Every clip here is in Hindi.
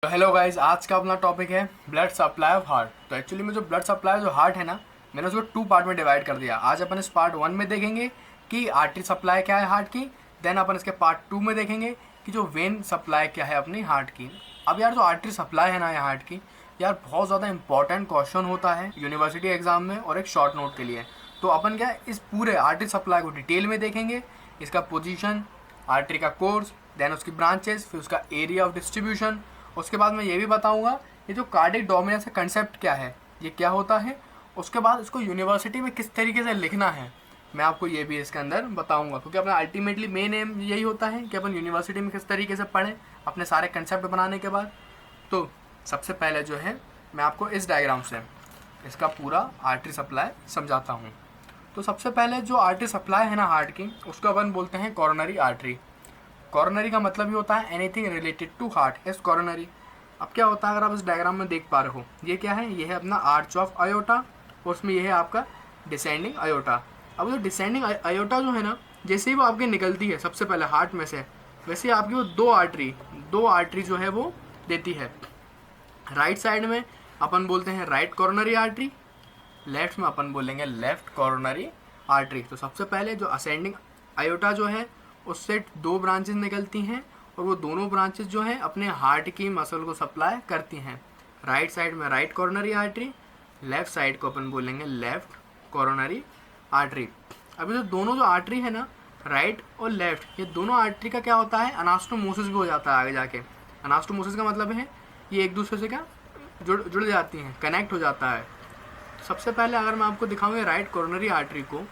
तो हेलो गाइज, आज का अपना टॉपिक है ब्लड सप्लाई ऑफ हार्ट। तो एक्चुअली में जो ब्लड सप्लाई जो हार्ट है ना, मैंने उसको 2 पार्ट में डिवाइड कर दिया। आज अपन इस पार्ट 1 में देखेंगे कि आर्टरी सप्लाई क्या है हार्ट की। देन अपन इसके पार्ट 2 में देखेंगे कि जो वेन सप्लाई क्या है अपनी हार्ट की। अब यार जो आर्टरी सप्लाई है ना ये हार्ट की, यार बहुत ज़्यादा इंपॉर्टेंट क्वेश्चन होता है यूनिवर्सिटी एग्जाम में और एक शॉर्ट नोट के लिए। तो अपन क्या इस पूरे आर्टरी सप्लाई को डिटेल में देखेंगे, इसका पोजीशन, आर्टरी का कोर्स, देन उसकी ब्रांचेस, फिर उसका एरिया ऑफ डिस्ट्रीब्यूशन। उसके बाद मैं ये भी बताऊंगा ये जो कार्डिक डोमिनेंस का कंसेप्ट क्या है, ये क्या होता है। उसके बाद इसको यूनिवर्सिटी में किस तरीके से लिखना है मैं आपको ये भी इसके अंदर बताऊंगा, क्योंकि अपना अल्टीमेटली मेन एम यही होता है कि अपन यूनिवर्सिटी में किस तरीके से पढ़ें अपने सारे कंसेप्ट बनाने के बाद। तो सबसे पहले जो है मैं आपको इस डायग्राम से इसका पूरा आर्टरी सप्लाई समझाता हूँ। तो सबसे पहले जो आर्टरी सप्लाई है ना हार्ट की, उसको अपन बोलते हैं कॉरोनरी आर्टरी। कॉरोनरी का मतलब ये होता है anything related to heart is coronary. अब क्या होता है, अगर आप इस डायग्राम में देख पा रहे हो, ये क्या है, ये है अपना आर्च ऑफ अयोटा और उसमें ये है आपका डिसेंडिंग अयोटा। अब जो डिसेंडिंग अयोटा जो है ना, जैसे ही वो आपके निकलती है सबसे पहले हार्ट में से, वैसे आपकी वो दो आर्टरी जो है वो देती है। राइट साइड में अपन बोलते हैं राइट कॉरोनरी आर्टरी, लेफ्ट में अपन बोलेंगे लेफ्ट कॉरोनरी आर्टरी। तो सबसे पहले जो असेंडिंग अयोटा जो है उससे 2 ब्रांचेस निकलती हैं और वो दोनों ब्रांचेस जो हैं अपने हार्ट की मसल को सप्लाई करती हैं। राइट साइड में right coronary artery, left side को अपन बोलेंगे लेफ्ट कॉरोनरी आर्टरी। अभी जो आर्टरी है ना, राइट और लेफ्ट, ये दोनों आर्टरी का क्या होता है, अनास्टोमोसिस भी हो जाता है आगे जाके। अनास्टोमोसिस का मतलब है ये एक दूसरे से क्या जुड़ जाती हैं, कनेक्ट हो जाता है। सबसे पहले अगर मैं आपको दिखाऊंगा राइट कॉरोनरी आर्टरी को,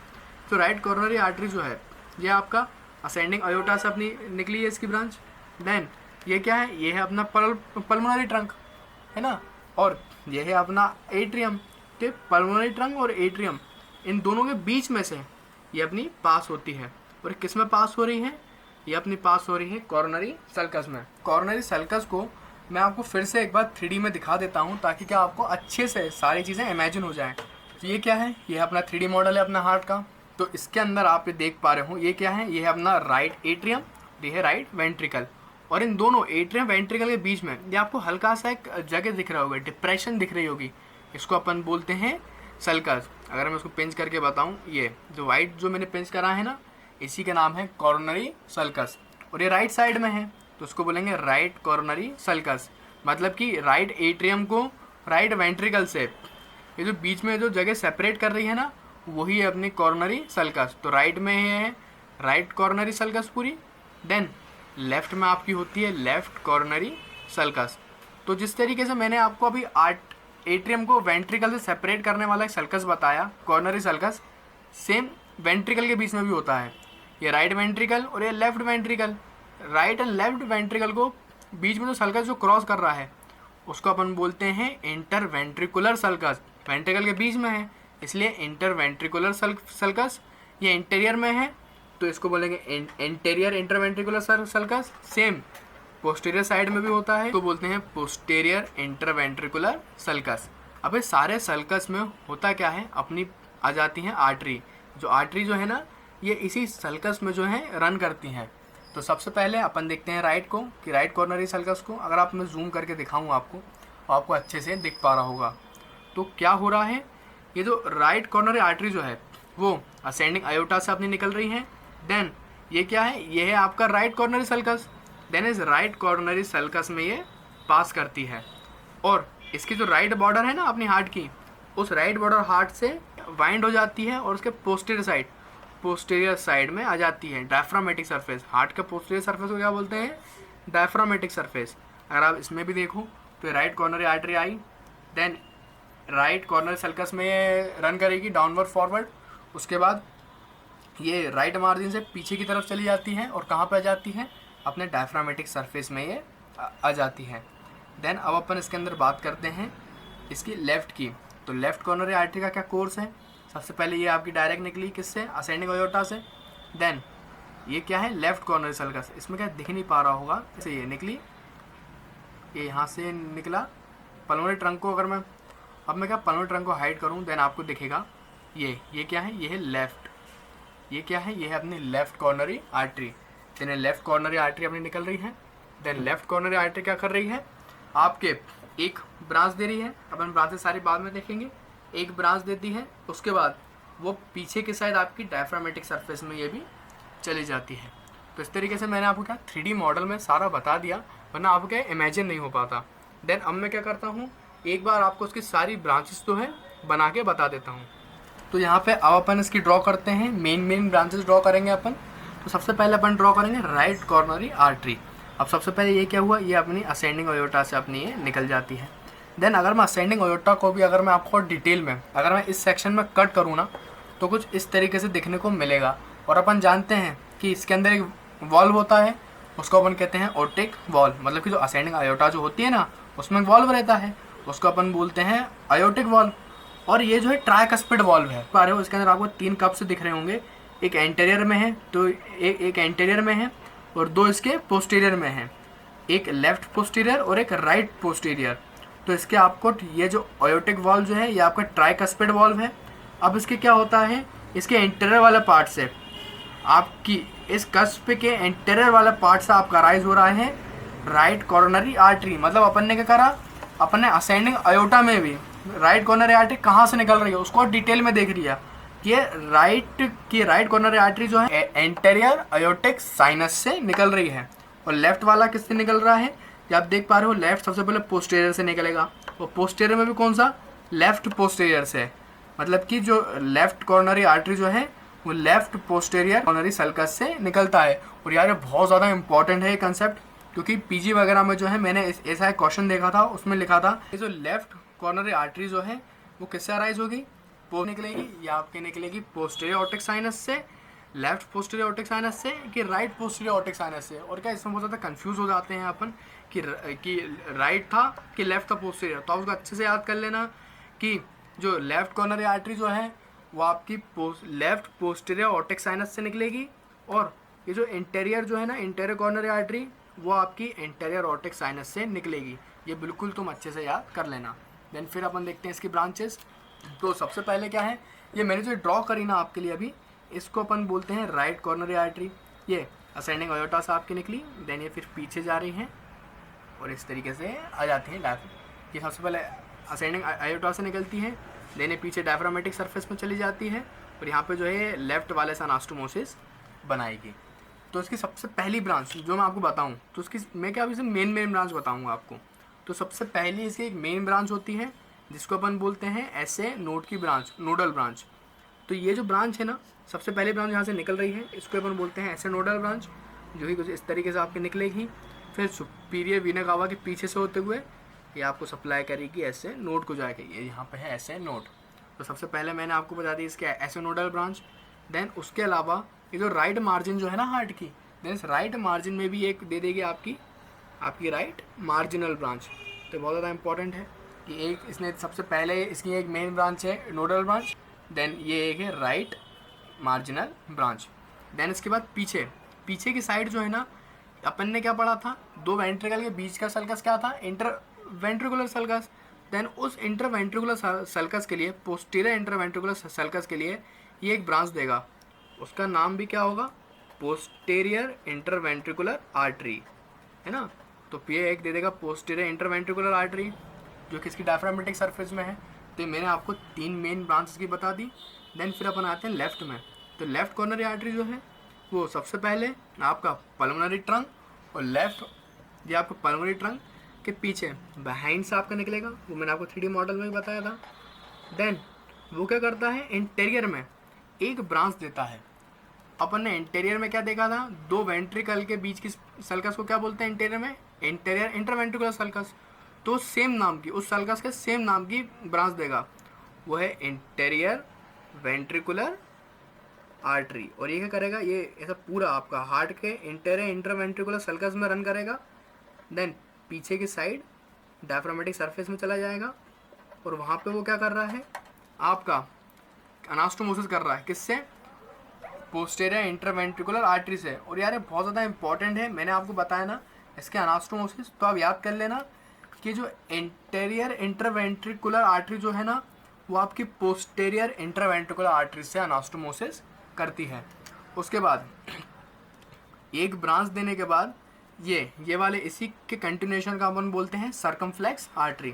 तो राइट कॉरोनरी आर्टरी जो है ये आपका असेंडिंग अयोटा से अपनी निकली है इसकी ब्रांच। देन ये क्या है, ये है अपना पल्मोनरी ट्रंक है ना, और ये है अपना एट्रियम। तो पल्मोनरी ट्रंक और एट्रियम, इन दोनों के बीच में से ये अपनी पास होती है। और किस में पास हो रही है, ये अपनी पास हो रही है कॉरोनरी सल्कस में। कॉरोनरी सल्कस को मैं आपको फिर से एक बार 3D में दिखा देता हूँ, ताकि क्या आपको अच्छे से सारी चीज़ें इमेजिन हो जाएं। तो ये क्या है, ये अपना 3D मॉडल है अपना हार्ट का। तो इसके अंदर आप ये देख पा रहे हो, ये क्या है, ये है अपना राइट एट्रियम, ये है राइट वेंट्रिकल। और इन दोनों एट्रियम वेंट्रिकल के बीच में ये आपको हल्का सा एक जगह दिख रहा होगा, डिप्रेशन दिख रही होगी, इसको अपन बोलते हैं सल्कस। अगर मैं उसको पिंच करके बताऊं, ये जो वाइट जो मैंने पिंच करा है ना, इसी का नाम है कॉरोनरी सल्कस। और ये राइट साइड में है तो उसको बोलेंगे राइट कॉरोनरी सल्कस। मतलब कि राइट एट्रियम को राइट वेंट्रिकल से ये जो बीच में जो जगह सेपरेट कर रही है ना, वही है अपनी कॉर्नरी सल्कस। तो राइट में है राइट कॉर्नरी सल्कस पूरी, देन लेफ्ट में आपकी होती है लेफ्ट कॉर्नरी सल्कस। तो जिस तरीके से मैंने आपको अभी एट्रियम को वेंट्रिकल से सेपरेट करने वाला एक सल्कस बताया, कॉर्नरी सल्कस, सेम वेंट्रिकल के बीच में भी होता है। ये राइट वेंट्रिकल और ये left ventricle, right and left ventricle को बीच में जो सल्कस जो क्रॉस कर रहा है उसको अपन बोलते हैं इंटर वेंट्रिकुलर सल्कस। वेंट्रिकल के बीच में है इसलिए इंटर वेंट्रिकुलर सल्कस। ये इंटीरियर में है तो इसको बोलेंगे interior interventricular sulcus. Same posterior side में भी होता है तो बोलते हैं पोस्टीरियर इंटरवेंट्रिकुलर सल्कस। अब इस सारे सल्कस में होता क्या है, अपनी आ जाती हैं आर्टरी। जो आर्टरी जो है ना, ये इसी सल्कस में जो है रन करती हैं। तो सबसे पहले अपन देखते हैं राइट को, कि राइट कॉर्नरी सल्कस को अगर आप मैं जूम करके दिखाऊँ आपको अच्छे से दिख पा रहा होगा। तो क्या हो रहा है, ये जो राइट कॉर्नरी आर्टरी जो है वो असेंडिंग अयोटा से अपनी निकल रही है। देन ये क्या है, ये है आपका राइट कॉर्नरी सल्कस। देन इस राइट कॉर्नरी सल्कस में ये पास करती है और इसकी जो राइट बॉर्डर है ना अपनी हार्ट की, उस राइट बॉर्डर हार्ट से वाइंड हो जाती है और उसके पोस्टीरियर साइड में आ जाती है डायफ्रामेटिक सरफेस। हार्ट का पोस्टीरियर सरफेस को क्या बोलते हैं, डायफ्रामेटिक सरफेस। अगर आप इसमें भी देखो तो राइट कॉर्नरी आर्टरी आई, देन राइट कॉर्नर सल्कस में रन करेगी डाउनवर्ड फॉरवर्ड। उसके बाद ये राइट मार्जिन से पीछे की तरफ चली जाती है और कहाँ पर आ जाती है, अपने डायफ्रामेटिक सरफेस में ये आ जाती है। देन अब अपन इसके अंदर बात करते हैं इसकी लेफ़्ट की। तो लेफ़्ट कॉर्नरी आर्टरी का क्या कोर्स है, सबसे पहले ये आपकी डायरेक्ट निकली किससे, असेंडिंग अयोटा से। देन ये क्या है, लेफ़्ट कॉर्नरी सल्कस, इसमें क्या दिख नहीं पा रहा होगा, इसे ये निकली, ये यहाँ से निकला पल्मोनरी ट्रंक को। अगर अब मैं क्या पल्मोनरी ट्रंक को हाइड करूँ, देन आपको दिखेगा ये क्या है, ये है लेफ़्ट, ये क्या है, ये है अपनी left coronary artery. Then left coronary artery अपनी निकल रही है। देन लेफ़्ट कॉर्नरी आर्टरी क्या कर रही है, आपके एक ब्रांच दे रही है, अपन ब्रांचेस सारी बाद में देखेंगे, एक ब्रांच देती है, उसके बाद वो पीछे की साइड आपकी डायफ्रामेटिक सरफेस में ये भी चली जाती है। तो इस तरीके से मैंने आपको क्या 3D मॉडल में सारा बता दिया, वरना आपको क्या इमेजिन नहीं हो पाता। देन अब मैं क्या करता हूँ, एक बार आपको उसकी सारी ब्रांचेस तो है बना के बता देता हूँ। तो यहाँ पे अब अपन इसकी ड्रॉ करते हैं, मेन ब्रांचेस ड्रॉ करेंगे अपन। तो सबसे पहले अपन ड्रॉ करेंगे राइट कॉर्नरी आर्टरी। अब सबसे पहले ये क्या हुआ, ये अपनी असेंडिंग अयोटा से अपनी ये निकल जाती है। देन अगर मैं असेंडिंग अयोटा को भी अगर मैं आपको डिटेल में अगर मैं इस सेक्शन में कट करूँ ना, तो कुछ इस तरीके से दिखने को मिलेगा। और अपन जानते हैं कि इसके अंदर एक वॉल्व होता है, उसको अपन कहते हैं ओटिक वॉल्व, मतलब कि जो असेंडिंग अयोटा जो होती है ना, उसमें एक वॉल्व रहता है, उसको अपन बोलते हैं अयोटिक वॉल्व। और ये जो है ट्राइकस्पिड वॉल्व है, पा रहे हो, इसके अंदर आपको 3 कप्स दिख रहे होंगे, एक एंटीरियर में है, तो एक एंटीरियर में है और 2 इसके पोस्टीरियर में है, एक लेफ्ट पोस्टीरियर और एक राइट पोस्टीरियर। तो इसके आपको ये जो अयोटिक वॉल्व जो है ये आपका ट्राइकस्पिड वॉल्व है। अब इसके क्या होता है, इसके एंटीरियर वाले पार्ट से आपकी इस कस्प के एंटीरियर वाले पार्ट से आपका राइज हो रहा है राइट कॉर्नरी आर्टरी। मतलब अपन ने क्या करा, अपन ने असेंडिंग अयोटा में भी राइट कॉर्नरी आर्टरी कहाँ से निकल रही है उसको डिटेल में देख लिया। ये राइट कॉर्नरी आर्टरी जो है एंटीरियर अयोटिक साइनस से निकल रही है। और लेफ्ट वाला किससे निकल रहा है, ये आप देख पा रहे हो, लेफ्ट सबसे पहले पोस्टीरियर से निकलेगा, और पोस्टीरियर में भी कौन सा, लेफ्ट पोस्टीरियर से। मतलब कि जो लेफ्ट कॉर्नरी आर्टरी जो है वो लेफ्ट पोस्टीरियर कॉर्नरी सल्कस से निकलता है। और यार ये बहुत ज़्यादा इंपॉर्टेंट है ये कंसेप्ट, क्योंकि पीजी वगैरह में जो है मैंने ऐसा एक क्वेश्चन देखा था, उसमें लिखा था कि जो लेफ्ट कॉर्नरी आर्टरी जो है वो किससे अराइज होगी, निकलेगी, या आपके निकलेगी पोस्टीरियर ऑर्टिक साइनस से, लेफ्ट पोस्टीरियर ऑर्टिक साइनस से कि राइट पोस्टीरियर ऑर्टिक साइनस से। और क्या इसमें बहुत ज़्यादा कंफ्यूज हो जाते हैं अपन कि राइट था कि लेफ्ट था पोस्टीरियर। तो आप उसको अच्छे से याद कर लेना कि जो लेफ्ट कॉर्नरी आर्टरी जो है वो आपकी लेफ्ट पोस्टीरियर ऑर्टिक साइनस से निकलेगी, और ये जो इंटीरियर जो है ना, इंटीरियर कॉर्नरी आर्टरी, वो आपकी इंटीरियर ऑर्टिक साइनस से निकलेगी। ये बिल्कुल तुम अच्छे से याद कर लेना। देन फिर अपन देखते हैं इसकी ब्रांचेस। तो सबसे पहले क्या है, ये मैंने जो ड्रॉ करी ना आपके लिए अभी, इसको अपन बोलते हैं राइट कॉर्नरी आर्टरी। ये असेंडिंग अयोटा से आपकी निकली, देन ये फिर पीछे जा रही हैं और इस तरीके से आ जाती है लेफ्ट। ये सबसे पहले असेंडिंग अयोटा से निकलती है, देन ये पीछे डायफ्रामेटिक सरफेस में चली जाती है, और यहाँ पे जो है लेफ्ट वाले से अनास्टोमोसिस बनाएगी। तो इसकी सबसे पहली ब्रांच जो मैं आपको बताऊँ, तो उसकी मैं क्या अभी से मेन ब्रांच बताऊँगा आपको। तो सबसे पहली इसकी एक मेन ब्रांच होती है जिसको अपन बोलते हैं ऐसे नोड की ब्रांच, नोडल ब्रांच। तो ये जो ब्रांच है ना, सबसे पहली ब्रांच यहाँ से निकल रही है, इसको अपन बोलते हैं ऐसे नोडल ब्रांच, जो कि कुछ इस तरीके से आपकी निकलेगी। फिर सुपीरियर वीना कावा के पीछे से होते हुए ये आपको सप्लाई करेगी ऐसे नोड को जाके, ये यहाँ पे है ऐसे नोड। तो सबसे पहले मैंने आपको बता दी इसके ऐसे नोडल ब्रांच। देन उसके अलावा ये जो राइट मार्जिन जो है ना हार्ट की, देन इस राइट मार्जिन में भी एक दे देगी आपकी राइट मार्जिनल ब्रांच। तो बहुत ज़्यादा इंपॉर्टेंट है कि एक इसने सबसे पहले इसकी एक मेन ब्रांच है नोडल ब्रांच, देन ये एक है राइट मार्जिनल ब्रांच। देन इसके बाद पीछे की साइड जो है ना, अपन ने क्या पढ़ा था, 2 वेंट्रिकल के बीच का सल्कस क्या था, इंटरवेंट्रिकुलर सल्कस। देन उस इंटरवेंट्रिकुलर सल्कस के लिए, पोस्टीरियर इंटरवेंट्रिकुलर सल्कस के लिए ये एक ब्रांच देगा, उसका नाम भी क्या होगा, पोस्टीरियर इंटरवेंट्रिकुलर आर्टरी, है ना। तो ये एक दे देगा पोस्टीरियर इंटरवेंट्रिकुलर आर्टरी, जो कि इसकी डायफ्रामेटिक सरफेस में है। तो मैंने आपको 3 मेन ब्रांचेस की बता दी। देन फिर अपन आते हैं लेफ्ट में। तो लेफ्ट कॉर्नरी आर्टरी जो है वो सबसे पहले आपका पल्मोनरी ट्रंक, और लेफ्ट ये आपको पल्मोनरी ट्रंक के पीछे बिहाइंड से आपका निकलेगा, वो मैंने आपको 3D मॉडल में भी बताया था। देन वो क्या करता है, इंटीरियर में एक ब्रांच देता है। अपन ने इंटीरियर में क्या देखा था, 2 वेंट्रिकल के बीच की सल्कस को क्या बोलते हैं इंटीरियर में, इंटीरियर इंटरवेंट्रिकुलर सल्कस। तो सेम नाम की, उस सल्कस के सेम नाम की ब्रांच देगा, वो है इंटीरियर वेंट्रिकुलर आर्टरी। और ये क्या करेगा, ये ऐसा पूरा आपका हार्ट के इंटीरियर इंटरवेंट्रिकुलर सल्कस में रन करेगा। देन पीछे की साइड डायफ्रामेटिक सरफेस में चला जाएगा, और वहाँ पे वो क्या कर रहा है, आपका अनास्टोमोसिस कर रहा है, किससे, पोस्टीरियर इंटरवेंट्रिकुलर आर्टरी से। और यार ये बहुत ज़्यादा इंपॉर्टेंट है, मैंने आपको बताया ना इसके अनास्टोमोसिस, तो आप याद कर लेना कि जो इंटीरियर इंटरवेंट्रिकुलर आर्टरी जो है ना, वो आपकी पोस्टीरियर इंटरवेंट्रिकुलर आर्टरी से अनास्टोमोसिस करती है। उसके बाद एक ब्रांच देने के बाद ये वाले इसी के कंटिन्यूएशन का अपन बोलते हैं सर्कमफ्लेक्स आर्टरी।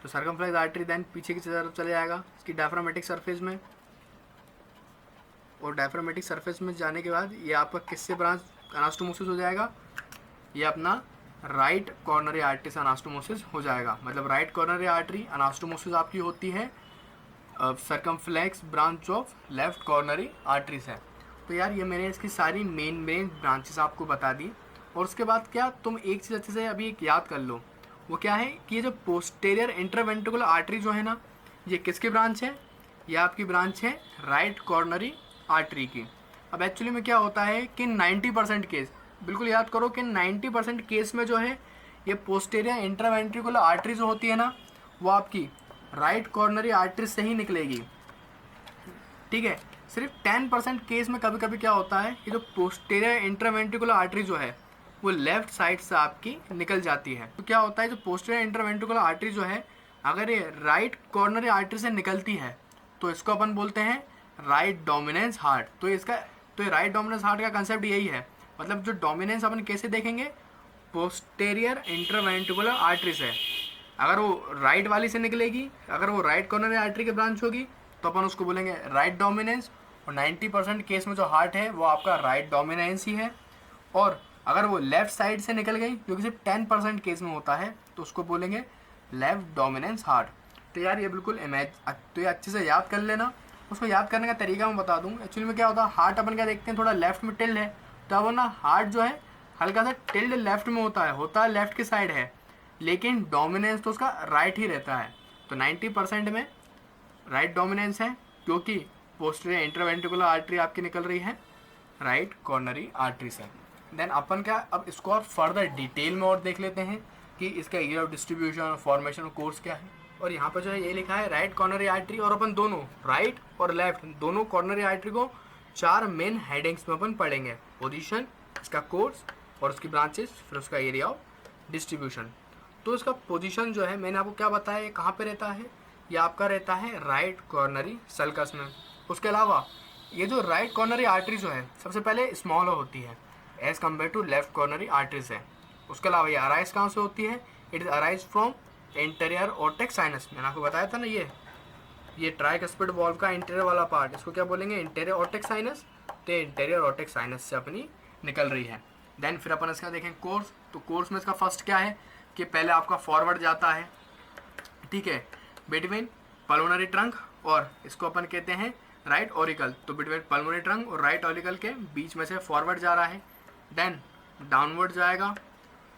तो सर्कमफ्लेक्स आर्टरी देन पीछे की तरफ चले जाएगा इसकी डायफ्रामेटिक सरफेस में, और डायफ्रामेटिक सरफेस में जाने के बाद ये आपका किससे ब्रांच अनास्टोमोसिस हो जाएगा, ये अपना राइट कॉर्नरी आर्टरी से अनास्टोमोसिस हो जाएगा। मतलब राइट कॉर्नरी आर्टरी अनास्टोमोसिस आपकी होती है circumflex branch of left coronary artery से। तो यार ये मैंने इसकी सारी मेन ब्रांचेस आपको बता दी। और उसके बाद क्या तुम एक चीज़ अच्छे से अभी एक याद कर लो, वो क्या है कि ये जो पोस्टेरियर इंटरवेंट्रिकुलर आर्टरी जो है ना, ये किसकी ब्रांच है, ये आपकी ब्रांच है राइट कॉर्नरी आर्टरी की। अब एक्चुअली में क्या होता है कि 90% केस, बिल्कुल याद करो कि 90% केस में जो है ये पोस्टेरियर इंटरवेंट्रिकुलर आर्टरी जो होती है ना, वो आपकी राइट कॉर्नरी आर्टरी से ही निकलेगी। ठीक है, सिर्फ 10% केस में कभी कभी क्या होता है कि जो पोस्टेरियर इंटरवेंट्रिकुलर आर्टरी जो है वो लेफ्ट साइड से आपकी निकल जाती है। तो क्या होता है, जो पोस्टेरियर इंटरवेंट्रिकुलर आर्टरी जो है अगर ये राइट कॉर्नरी आर्टरी से निकलती है तो इसको अपन बोलते हैं राइट डोमिनेंस हार्ट। तो ये राइट डोमिनेंस हार्ट का कंसेप्ट यही है। मतलब जो डोमिनेंस अपन कैसे देखेंगे, पोस्टेरियर इंटरवेंट्रिकुलर आर्टरी से। अगर वो राइट वाली से निकलेगी, अगर वो राइट कॉर्नरी आर्टरी की ब्रांच होगी तो अपन उसको बोलेंगे राइट डोमिनेंस। और 90% केस में जो हार्ट है वो आपका राइट डोमिनेंस ही है। और अगर वो लेफ्ट साइड से निकल गई, जो कि सिर्फ 10% केस में होता है, तो उसको बोलेंगे लेफ्ट डोमिनेंस हार्ट। तो यार ये बिल्कुल तो ये अच्छे से याद कर लेना। उसको याद करने का तरीका मैं बता दूं। एक्चुअली में क्या होता है, हार्ट अपन क्या देखते हैं थोड़ा लेफ्ट में टिल्ड है, तो अब ना हार्ट जो है हल्का सा टिल्ड लेफ्ट में होता है लेफ्ट की साइड है, लेकिन डोमिनेंस तो उसका राइट ही रहता है। तो 90% में राइट डोमिनेंस है, क्योंकि पोस्टीरियर इंटरवेंट्रिकुलर आर्टरी आपकी निकल रही है राइट कॉर्नरी आर्टरी से। देन अपन क्या अब इसको और फर्दर डिटेल में और देख लेते हैं कि इसका एरिया ऑफ डिस्ट्रीब्यूशन, फॉर्मेशन और कोर्स क्या है। और यहाँ पर जो है ये लिखा है राइट कॉर्नरी आर्टरी, और अपन दोनों राइट और लेफ्ट दोनों कॉर्नरी आर्टरी को 4 मेन हेडिंग्स में अपन पढ़ेंगे। पोजीशन, इसका कोर्स और उसकी ब्रांचेस, फिर उसका एरिया ऑफ डिस्ट्रीब्यूशन। तो इसका पोजीशन जो है मैंने आपको क्या बताया, ये कहाँ पे रहता है, ये आपका रहता है राइट कॉर्नरी सल्कस में। उसके अलावा ये जो राइट कॉर्नरी आर्टरी जो है सबसे पहले स्मॉल होती है as compare to left coronary artery से। उसके अलावा ये अराइज कहाँ से होती है, it is arise from anterior aortic sinus. मैंने आपको बताया था ना, ये ट्राइकस्पिड वॉल्व का इंटीरियर वाला पार्ट, इसको क्या बोलेंगे, इंटीरियर ओर्टेक्स साइनस। तो इंटीरियर ओर्टेक्स साइनस से अपनी निकल रही है। देन फिर अपन इसका देखें कोर्स। तो कोर्स में इसका फर्स्ट क्या है कि पहले आपका फॉरवर्ड जाता है, ठीक है, बिटवीन पल्मोनरी ट्रंक और इसको अपन कहते हैं राइट ऑरिकल। तो बिटवीन पल्मोनरी ट्रंक और राइट ऑरिकल के बीच में से फॉरवर्ड जा रहा है। देन डाउनवर्ड जाएगा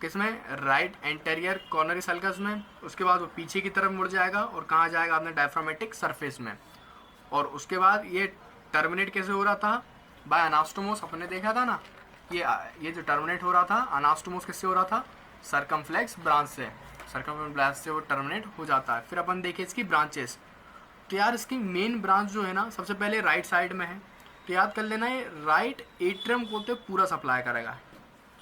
किसमें, राइट एंटेरियर कॉर्नरी सल्कस में। उसके बाद वो पीछे की तरफ मुड़ जाएगा और कहाँ जाएगा, अपने डायफ्रामेटिक सरफेस में। और उसके बाद ये टर्मिनेट कैसे हो रहा था, बाय अनास्टोमोस। अपने देखा था ना, ये जो टर्मिनेट हो रहा था अनास्टोमोस किससे हो रहा था, सर्कमफ्लेक्स ब्रांच से। सर्कमफ्लेक्स ब्रांच से वो टर्मिनेट हो जाता है। फिर अपन देखें इसकी ब्रांचेस। तो यार इसकी मेन ब्रांच जो है ना सबसे पहले राइट साइड में है। तो याद कर लेना, ये राइट एट्रियम को तो पूरा सप्लाई करेगा।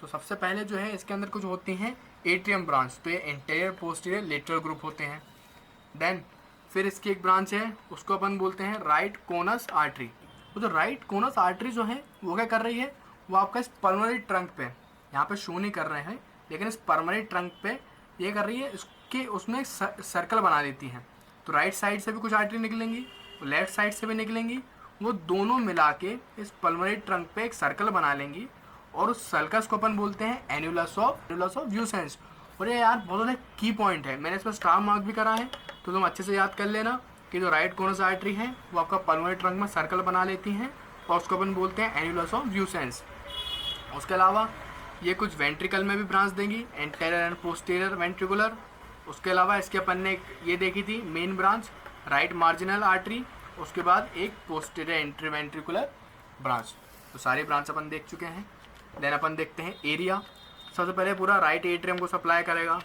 तो सबसे पहले जो है इसके अंदर कुछ होती हैं एट्रियम ब्रांच। तो ये इंटीरियर, पोस्टीरियर, लेटरल ग्रुप होते हैं। देन फिर इसकी एक ब्रांच है, उसको अपन बोलते हैं राइट कोनस आर्टरी। तो जो राइट कोनस आर्टरी जो है वो क्या कर रही है, वो आपका इस पल्मोनरी ट्रंक पे, यहाँ पे शो नहीं कर रहे हैं, लेकिन इस पल्मोनरी ट्रंक पे ये कर रही है, इसके उसमें सर्कल बना देती हैं। तो राइट साइड से भी कुछ आर्टरी निकलेंगी, लेफ्ट साइड से भी निकलेंगी, वो दोनों मिला के इस पल्मोनरी ट्रंक पे एक सर्कल बना लेंगी। और उस सर्कस को अपन बोलते हैं एन्युलस ऑफ व्यूसेंस। और ये यार बहुत ज़्यादा की पॉइंट है, मैंने इस पर स्टार मार्क भी करा है, तो तुम अच्छे से याद कर लेना कि जो राइट कोनस आर्टरी है वो आपका पल्मोनरी ट्रंक में सर्कल बना लेती हैं और उसको अपन बोलते हैं एन्युलस ऑफ व्यूसेंस। उसके अलावा ये कुछ वेंट्रिकल में भी ब्रांच देंगी, एंटीरियर एंड पोस्टीरियर वेंट्रिकुलर। उसके अलावा इसके अपन ने ये देखी थी main branch right marginal artery, उसके बाद एक पोस्टीरियर इंटरवेंट्रिकुलर ब्रांच। तो सारी ब्रांच अपन देख चुके हैं। देन अपन देखते हैं एरिया। सबसे पहले पूरा राइट एट्रियम को सप्लाई करेगा,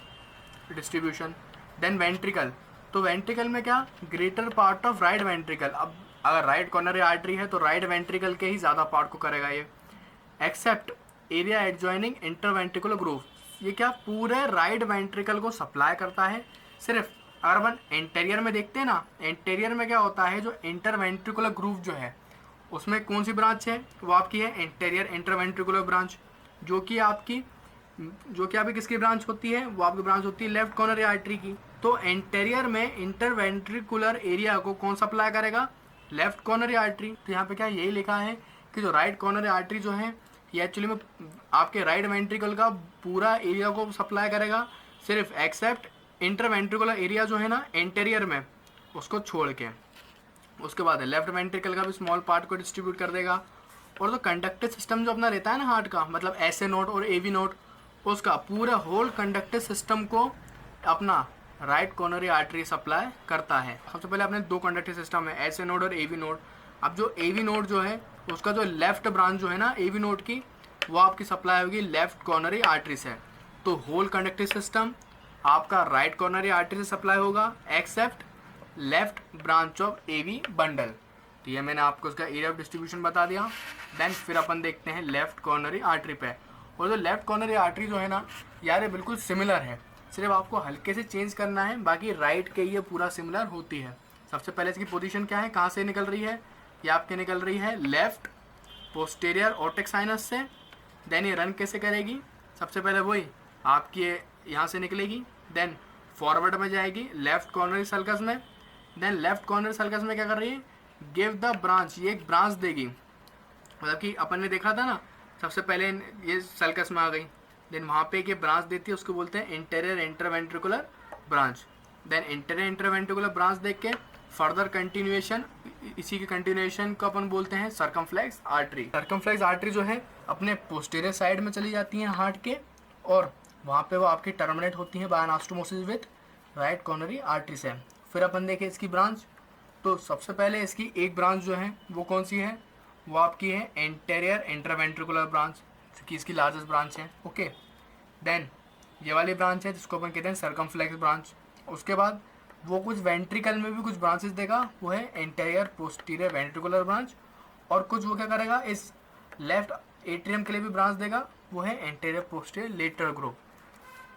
डिस्ट्रीब्यूशन। Then ventricle. तो वेंट्रिकल में क्या, greater part of right ventricle. अब अगर राइट कॉर्नरी आर्टरी है तो राइट वेंट्रिकल के ही ज़्यादा पार्ट को करेगा ये। Except area adjoining interventricular groove. ये क्या पूरे राइट वेंट्रिकल को सप्लाई करता है। सिर्फ अगर अपन इंटीरियर में देखते हैं ना, इंटीरियर में क्या होता है, जो इंटरवेंट्रिकुलर ग्रूव जो है उसमें कौन सी ब्रांच है, वो आपकी है इंटीरियर इंटरवेंट्रिकुलर ब्रांच, जो कि आपकी जो कि आपकी किसकी ब्रांच होती है, वो आपकी ब्रांच होती है लेफ्ट कॉर्नरी आर्टरी की। तो एंटेरियर में इंटरवेंट्रिकुलर एरिया को कौन सप्लाई करेगा, लेफ्ट कॉर्नरी आर्टरी। तो यहाँ पे क्या यही लिखा है कि जो राइट कॉर्नरी आर्टरी जो है ये एक्चुअली में आपके राइट वेंट्रिकल का पूरा एरिया को सप्लाई करेगा, सिर्फ एक्सेप्ट इंटरवेंट्रिकुलर एरिया जो है ना एंटेरियर में, उसको छोड़ के। उसके बाद लेफ्ट वेंट्रिकल का भी स्मॉल पार्ट को डिस्ट्रीब्यूट कर देगा। और जो कंडक्टिव सिस्टम जो अपना रहता है ना हार्ट का, मतलब एस ए नोड और ए वी नोड, उसका पूरा होल कंडक्टिव सिस्टम को अपना राइट कॉर्नरी आर्टरी सप्लाई करता है। सबसे पहले अपने दो कंडक्टिव सिस्टम है, एस ए नोड और ए वी नोड। अब जो ए वी नोड जो है उसका जो लेफ्ट ब्रांच जो है ना ए वी नोड की, वो आपकी सप्लाई होगी लेफ्ट कॉर्नरी आर्टरी से। तो होल कंडक्टिव सिस्टम आपका राइट कॉर्नरी आर्टरी से सप्लाई होगा except left branch of A V bundle. तो ये मैंने आपको उसका एरिया ऑफ डिस्ट्रीब्यूशन बता दिया। देन फिर अपन देखते हैं लेफ्ट कॉर्नरी आर्टरी पे। और जो लेफ्ट कॉर्नरी आर्टरी जो है ना यार ये बिल्कुल सिमिलर है, सिर्फ आपको हल्के से चेंज करना है, बाकी राइट के ये पूरा सिमिलर होती है। सबसे पहले इसकी पोजीशन क्या है, कहाँ से निकल रही है, ये आपके निकल रही है लेफ्ट पोस्टीरियर ऑर्टेक साइनस से। देन ये रन कैसे करेगी, सबसे पहले वही आपकी यहाँ से निकलेगी, देन फॉरवर्ड में जाएगी लेफ्ट कॉर्नरी सल्कस में। देन लेफ्ट कॉर्नरी सल्कस में क्या कर रही है, गिव द ब्रांच, ये एक ब्रांच देगी। मतलब कि अपन ने देखा था ना सबसे पहले ये सल्कस में आ गई, देन वहाँ पे एक ये ब्रांच देती है, उसको बोलते हैं interior interventricular branch. Then interior interventricular branch देख के फर्दर कंटिन्यूएशन, इसी के कंटिन्यूएशन को अपन बोलते हैं सर्कमफ्लेक्स आर्टरी। सर्कमफ्लेक्स आर्टरी जो है अपने पोस्टीरियर साइड में चली जाती है हार्ट के, और वहाँ पे वो आपकी टर्मिनेट होती है by anastomosis with right coronary artery से। फिर अपन देखें इसकी ब्रांच, तो सबसे पहले इसकी एक ब्रांच जो है वो कौन सी है, वो आपकी है एंटेरियर इंटरवेंट्रिकुलर ब्रांच, जो कि इसकी लार्जेस्ट ब्रांच है। ओके, देन ये वाली ब्रांच है जिसको अपन कहते हैं सर्कमफ्लेक्स ब्रांच। उसके बाद वो कुछ वेंट्रिकल में भी कुछ ब्रांचेस देगा, वो है एंटेरियर पोस्टीरियर वेंट्रिकुलर ब्रांच। और कुछ वो क्या करेगा, इस लेफ्ट एट्रियम के लिए भी ब्रांच देगा, वो है एंटेरियर पोस्टीरियर लेटरल ग्रुप।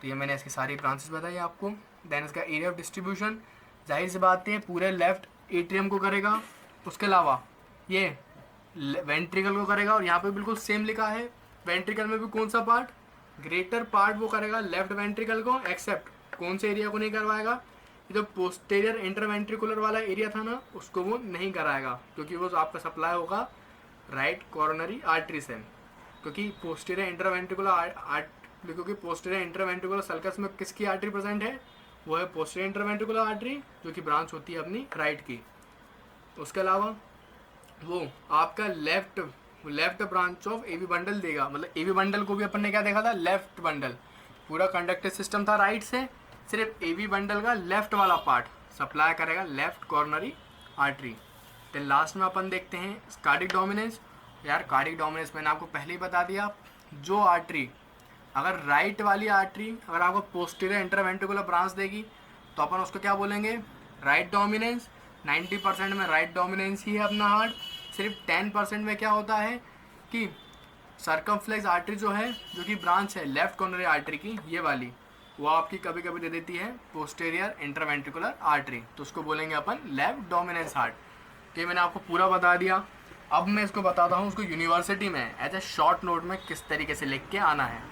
तो ये मैंने इसकी सारी ब्रांचेस बताई आपको। देन इसका एरिया ऑफ डिस्ट्रीब्यूशन जाहिर सी बात है पूरे लेफ्ट एट्रियम को करेगा, उसके अलावा ये वेंट्रिकल को करेगा। और यहाँ पे बिल्कुल सेम लिखा है, वेंट्रिकल में भी कौन सा पार्ट, ग्रेटर पार्ट वो करेगा लेफ्ट वेंट्रिकल को, एक्सेप्ट कौन से एरिया को नहीं करवाएगा, ये जो पोस्टीरियर इंटरवेंट्रिकुलर वाला एरिया था ना उसको वो नहीं कराएगा, क्योंकि वो आपका सप्लाई होगा राइट कॉर्नरी आर्टरी से। क्योंकि पोस्टीरियर इंटरवेंट्रिकुलर सल्कस में किसकी आर्टरी प्रेजेंट है, वो है पोस्टीरियर इंटरवेंट्रिकुलर आर्टरी, जो कि ब्रांच होती है अपनी राइट की। उसके अलावा वो आपका left branch of AV bundle देगा। मतलब एवी बंडल को भी अपन ने क्या देखा था, लेफ्ट बंडल। पूरा कंडक्टिव सिस्टम था राइट से, सिर्फ एवी बंडल का लेफ्ट वाला पार्ट सप्लाई करेगा left coronary artery. Then last में अपन देखते हैं कार्डिक डोमिनेंस। यार कार्डिक डोमिनेंस मैंने आपको पहले ही बता दिया, जो आर्टरी अगर राइट वाली आर्टरी अगर आपको पोस्टीरियर इंटरवेंट्रिकुलर ब्रांच देगी तो अपन उसको क्या बोलेंगे, राइट डोमिनेंस। 90% में राइट डोमिनेंस ही है अपना हार्ट। सिर्फ 10% में क्या होता है कि सर्कमफ्लेक्स आर्टरी जो है, जो कि ब्रांच है लेफ्ट कॉर्नरी आर्टरी की, ये वाली वो आपकी कभी कभी दे देती है पोस्टीरियर इंटरवेंट्रिकुलर आर्टरी, तो उसको बोलेंगे अपन लेफ्ट डोमिनेंस हार्ट। तो ये मैंने आपको पूरा बता दिया। अब मैं इसको बताता हूँ उसको यूनिवर्सिटी में एज ए शॉर्ट नोट में किस तरीके से लिख के आना है।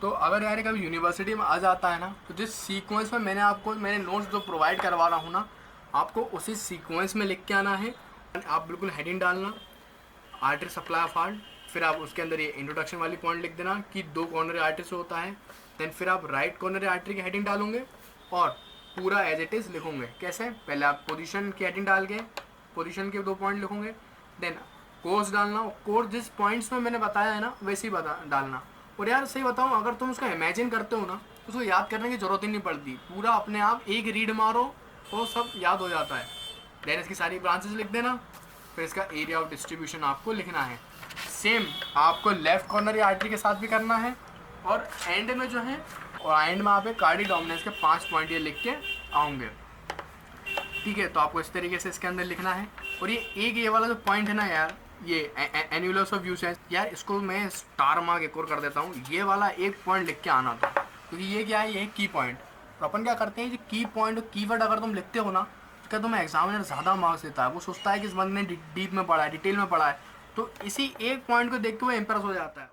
तो अगर यार कभी यूनिवर्सिटी में आ जाता है ना, तो जिस सीक्वेंस में मैंने नोट्स जो प्रोवाइड करवा रहा हूँ ना, आपको उसी सीक्वेंस में लिख के आना है। आप बिल्कुल हेडिंग डालना आर्टरी सप्लाई ऑफ हार्ट, फिर आप उसके अंदर ये इंट्रोडक्शन वाली पॉइंट लिख देना कि दो कॉर्नरी आर्टरी से होता है। देन फिर आप राइट कॉर्नरी आर्टरी की हेडिंग डालोगे और पूरा एज इट इज़ लिखोगे। कैसे, पहले आप पोजीशन की हेडिंग डाल के पोजीशन के 2 पॉइंट लिखोगे। देन कोर्स डालना, कोर्स जिस पॉइंट्स में मैंने बताया है ना वैसे ही डालना। और यार सही बताऊँ, अगर तुम उसको इमेजिन करते हो ना, उसको याद करने की ज़रूरत ही नहीं पड़ती, पूरा अपने आप एक रीड मारो वो सब याद हो जाता है। देन इसकी सारी ब्रांचेस लिख देना, फिर इसका एरिया ऑफ डिस्ट्रीब्यूशन आपको लिखना है। सेम आपको लेफ्ट कॉर्नरी आर्टरी के साथ भी करना है। और एंड में जो है, और एंड में आप कार्डिक डोमिनेंस के 5 पॉइंट ये लिख के आओगे। ठीक है, तो आपको इस तरीके से इसके अंदर लिखना है। और ये वाला जो पॉइंट है ना यार, ये एन्युलस ऑफ यूसेंस, यार इसको मैं स्टार मार्क एक और कर देता हूँ। ये वाला एक पॉइंट लिख के आना था, क्योंकि ये क्या है, ये की पॉइंट। तो अपन क्या करते हैं, जो की पॉइंट और कीवर्ड अगर तुम लिखते हो ना, तो क्या तुम्हें एग्जामिनर ज़्यादा मार्क्स देता है, वो सोचता है कि इस बंदे ने डीप में पढ़ा है, डिटेल में पढ़ा है, तो इसी एक पॉइंट को देख के वो इम्प्रेस हो जाता है।